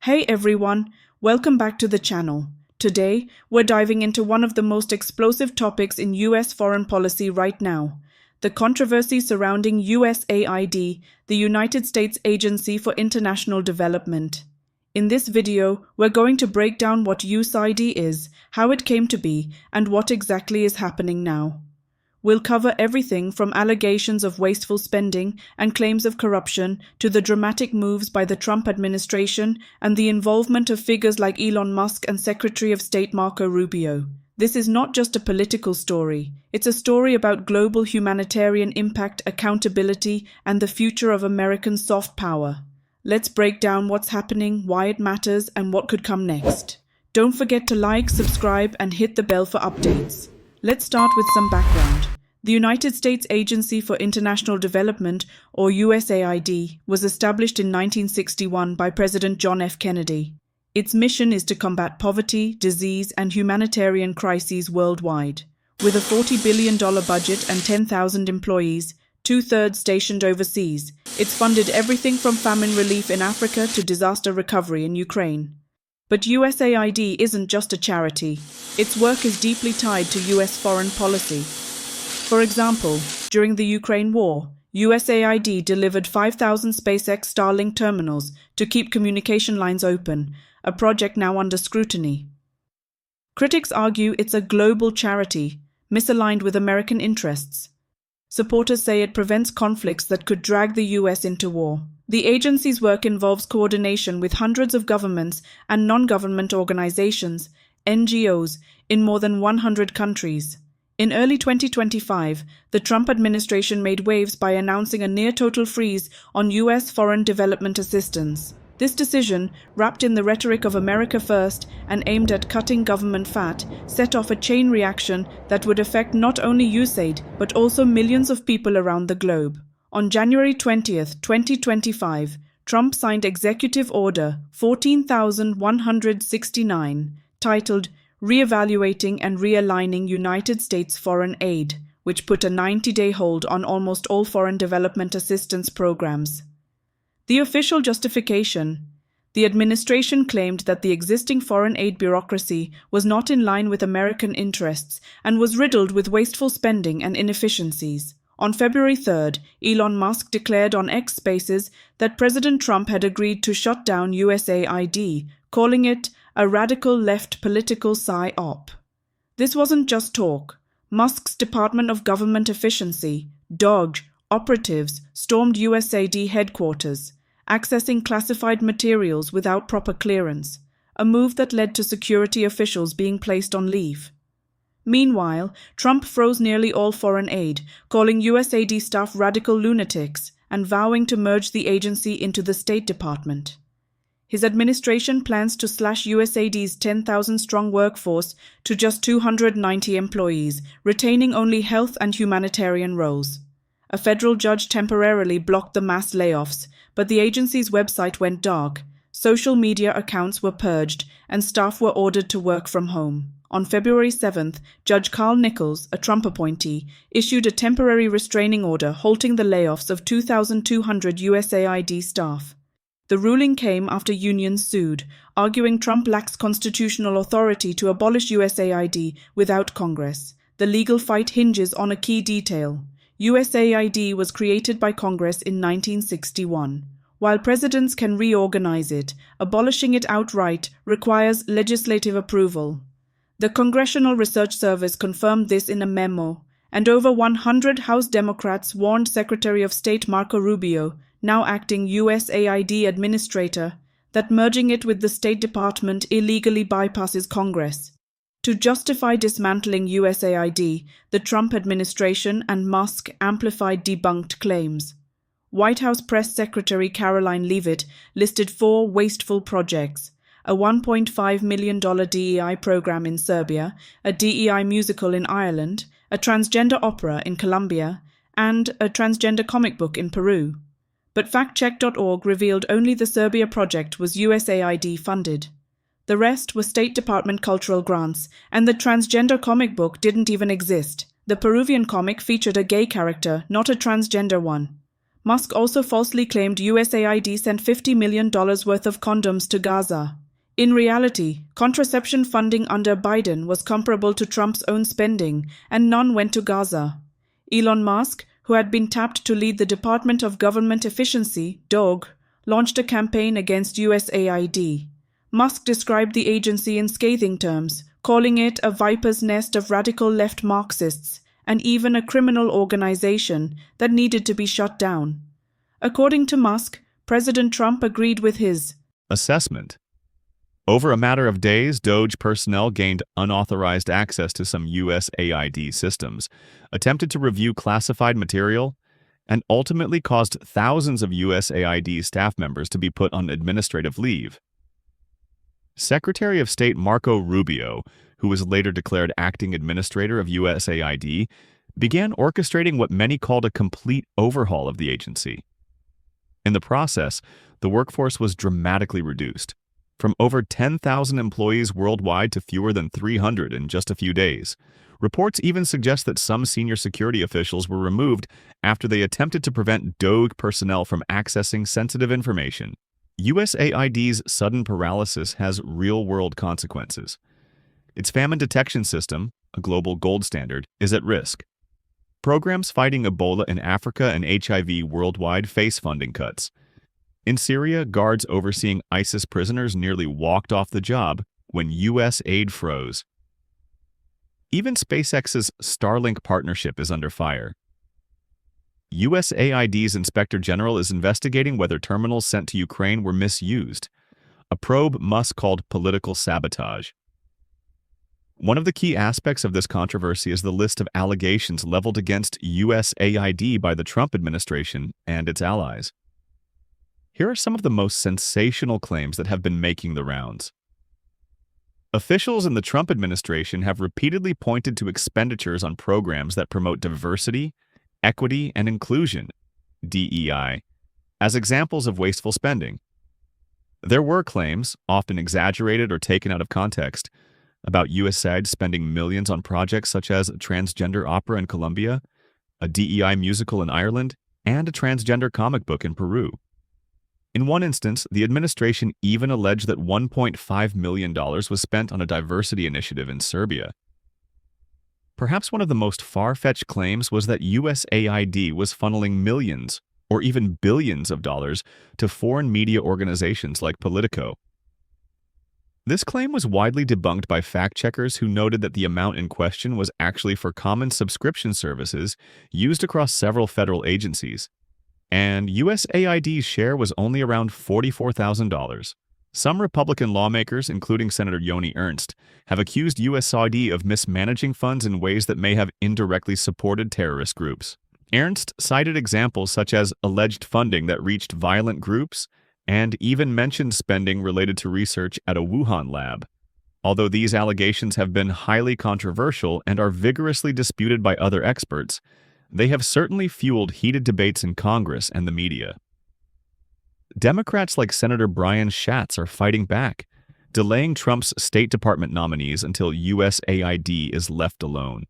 Hey everyone, welcome back to the channel. Today, we're diving into one of the most explosive topics in US foreign policy right now, the controversy surrounding USAID, the United States Agency for International Development. In this video, we're going to break down what USAID is, how it came to be, and what exactly is happening now. We'll cover everything from allegations of wasteful spending and claims of corruption to the dramatic moves by the Trump administration and the involvement of figures like Elon Musk and Secretary of State Marco Rubio. This is not just a political story. It's a story about global humanitarian impact, accountability, and the future of American soft power. Let's break down what's happening, why it matters, and what could come next. Don't forget to like, subscribe, and hit the bell for updates. Let's start with some background. The United States Agency for International Development, or USAID, was established in 1961 by President John F. Kennedy. Its mission is to combat poverty, disease, and humanitarian crises worldwide. With a $40 billion budget and 10,000 employees, two-thirds stationed overseas, it's funded everything from famine relief in Africa to disaster recovery in Ukraine. But USAID isn't just a charity. Its work is deeply tied to US foreign policy. For example, during the Ukraine war, USAID delivered 5,000 SpaceX Starlink terminals to keep communication lines open, a project now under scrutiny. Critics argue it's a global charity, misaligned with American interests. Supporters say it prevents conflicts that could drag the US into war. The agency's work involves coordination with hundreds of governments and non-government organizations, NGOs, in more than 100 countries. In early 2025, the Trump administration made waves by announcing a near-total freeze on U.S. foreign development assistance. This decision, wrapped in the rhetoric of America First and aimed at cutting government fat, set off a chain reaction that would affect not only USAID but also millions of people around the globe. On January 20, 2025, Trump signed Executive Order 14,169, titled Reevaluating and Realigning United States Foreign Aid, which put a 90-day hold on almost all foreign development assistance programs. The official justification: the administration claimed that the existing foreign aid bureaucracy was not in line with American interests and was riddled with wasteful spending and inefficiencies. On February 3rd, Elon Musk declared on X Spaces that President Trump had agreed to shut down USAID, calling it a radical left political psy-op. This wasn't just talk. Musk's Department of Government Efficiency, DOGE, operatives stormed USAID headquarters, accessing classified materials without proper clearance, a move that led to security officials being placed on leave. Meanwhile, Trump froze nearly all foreign aid, calling USAID staff radical lunatics and vowing to merge the agency into the State Department. His administration plans to slash USAID's 10,000-strong workforce to just 290 employees, retaining only health and humanitarian roles. A federal judge temporarily blocked the mass layoffs, but the agency's website went dark, social media accounts were purged, and staff were ordered to work from home. On February 7th, Judge Carl Nichols, a Trump appointee, issued a temporary restraining order halting the layoffs of 2,200 USAID staff. The ruling came after unions sued, arguing Trump lacks constitutional authority to abolish USAID without Congress. The legal fight hinges on a key detail. USAID was created by Congress in 1961. While presidents can reorganize it, abolishing it outright requires legislative approval. The Congressional Research Service confirmed this in a memo, and over 100 House Democrats warned Secretary of State Marco Rubio, now acting USAID administrator, that merging it with the State Department illegally bypasses Congress. To justify dismantling USAID, the Trump administration and Musk amplified debunked claims. White House Press Secretary Caroline Leavitt listed 4 wasteful projects: a $1.5 million DEI program in Serbia, a DEI musical in Ireland, a transgender opera in Colombia, and a transgender comic book in Peru. But factcheck.org revealed only the Serbia project was USAID funded. The rest were State Department cultural grants, and the transgender comic book didn't even exist. The Peruvian comic featured a gay character, not a transgender one. Musk also falsely claimed USAID sent $50 million worth of condoms to Gaza. In reality, contraception funding under Biden was comparable to Trump's own spending, and none went to Gaza. Elon Musk, who had been tapped to lead the Department of Government Efficiency, DOG, launched a campaign against USAID. Musk described the agency in scathing terms, calling it a viper's nest of radical left Marxists, and even a criminal organization that needed to be shut down. According to Musk, President Trump agreed with his assessment. Over a matter of days, DOGE personnel gained unauthorized access to some USAID systems, attempted to review classified material, and ultimately caused thousands of USAID staff members to be put on administrative leave. Secretary of State Marco Rubio, who was later declared acting administrator of USAID, began orchestrating what many called a complete overhaul of the agency. In the process, the workforce was dramatically reduced, from over 10,000 employees worldwide to fewer than 300 in just a few days. Reports even suggest that some senior security officials were removed after they attempted to prevent DOG personnel from accessing sensitive information. USAID's sudden paralysis has real-world consequences. Its famine detection system, a global gold standard, is at risk. Programs fighting Ebola in Africa and HIV worldwide face funding cuts. In Syria, guards overseeing ISIS prisoners nearly walked off the job when U.S. aid froze. Even SpaceX's Starlink partnership is under fire. USAID's Inspector General is investigating whether terminals sent to Ukraine were misused, a probe Musk called political sabotage. One of the key aspects of this controversy is the list of allegations leveled against USAID by the Trump administration and its allies. Here are some of the most sensational claims that have been making the rounds. Officials in the Trump administration have repeatedly pointed to expenditures on programs that promote diversity, equity, and inclusion, DEI, as examples of wasteful spending. There were claims, often exaggerated or taken out of context, about USAID spending millions on projects such as a transgender opera in Colombia, a DEI musical in Ireland, and a transgender comic book in Peru. In one instance, the administration even alleged that $1.5 million was spent on a diversity initiative in Serbia. Perhaps one of the most far-fetched claims was that USAID was funneling millions, or even billions of dollars to foreign media organizations like Politico. This claim was widely debunked by fact-checkers who noted that the amount in question was actually for common subscription services used across several federal agencies, and USAID's share was only around $44,000. Some Republican lawmakers, including Senator Joni Ernst, have accused USAID of mismanaging funds in ways that may have indirectly supported terrorist groups. Ernst cited examples such as alleged funding that reached violent groups and even mentioned spending related to research at a Wuhan lab. Although these allegations have been highly controversial and are vigorously disputed by other experts, they have certainly fueled heated debates in Congress and the media. Democrats like Senator Brian Schatz are fighting back, delaying Trump's State Department nominees until USAID is left alone.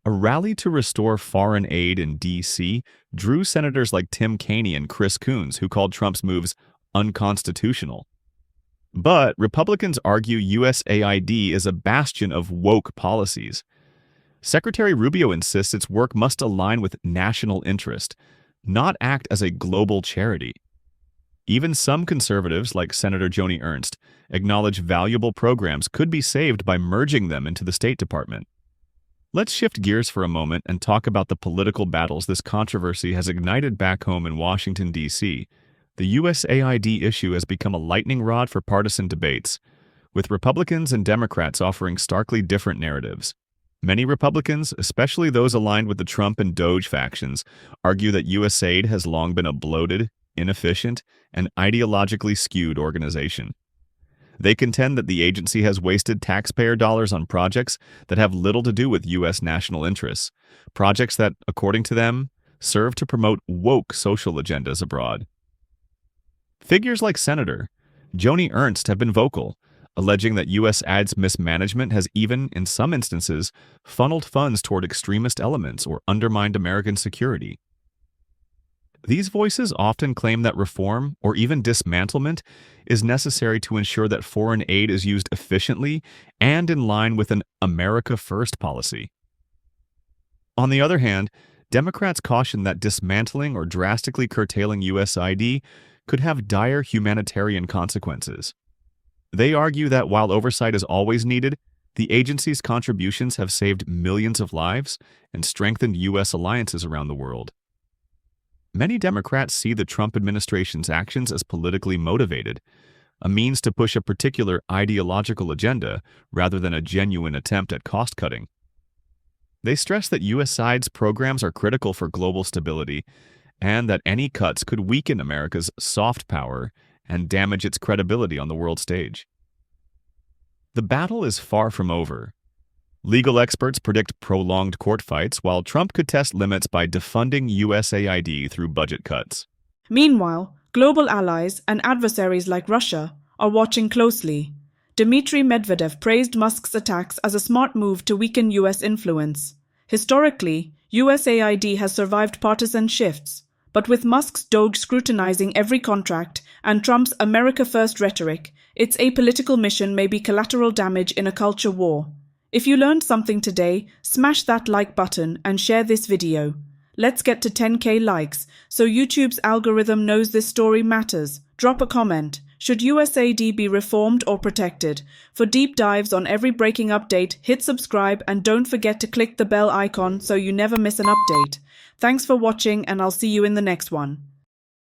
A rally to restore foreign aid in D.C. drew senators like Tim Kaine and Chris Coons, who called Trump's moves unconstitutional. But Republicans argue USAID is a bastion of woke policies. Secretary Rubio insists its work must align with national interest, not act as a global charity. Even some conservatives, like Senator Joni Ernst, acknowledge valuable programs could be saved by merging them into the State Department. Let's shift gears for a moment and talk about the political battles this controversy has ignited back home in Washington, D.C. The USAID issue has become a lightning rod for partisan debates, with Republicans and Democrats offering starkly different narratives. Many Republicans, especially those aligned with the Trump and DOGE factions, argue that USAID has long been a bloated, inefficient, and ideologically skewed organization. They contend that the agency has wasted taxpayer dollars on projects that have little to do with U.S. national interests, projects that, according to them, serve to promote woke social agendas abroad. Figures like Senator Joni Ernst have been vocal, alleging that USAID's mismanagement has even, in some instances, funneled funds toward extremist elements or undermined American security. These voices often claim that reform, or even dismantlement, is necessary to ensure that foreign aid is used efficiently and in line with an America First policy. On the other hand, Democrats caution that dismantling or drastically curtailing USAID could have dire humanitarian consequences. They argue that while oversight is always needed, the agency's contributions have saved millions of lives and strengthened U.S. alliances around the world. Many Democrats see the Trump administration's actions as politically motivated, a means to push a particular ideological agenda rather than a genuine attempt at cost-cutting. They stress that USAID's programs are critical for global stability and that any cuts could weaken America's soft power and damage its credibility on the world stage. The battle is far from over. Legal experts predict prolonged court fights, while Trump could test limits by defunding USAID through budget cuts. Meanwhile, global allies and adversaries like Russia are watching closely. Dmitry Medvedev praised Musk's attacks as a smart move to weaken U.S. influence. Historically, USAID has survived partisan shifts, but with Musk's Doge scrutinizing every contract and Trump's America First rhetoric, its apolitical mission may be collateral damage in a culture war. If you learned something today, smash that like button and share this video. Let's get to 10K likes so YouTube's algorithm knows this story matters. Drop a comment. Should USAID be reformed or protected? For deep dives on every breaking update, hit subscribe and don't forget to click the bell icon so you never miss an update. Thanks for watching and I'll see you in the next one.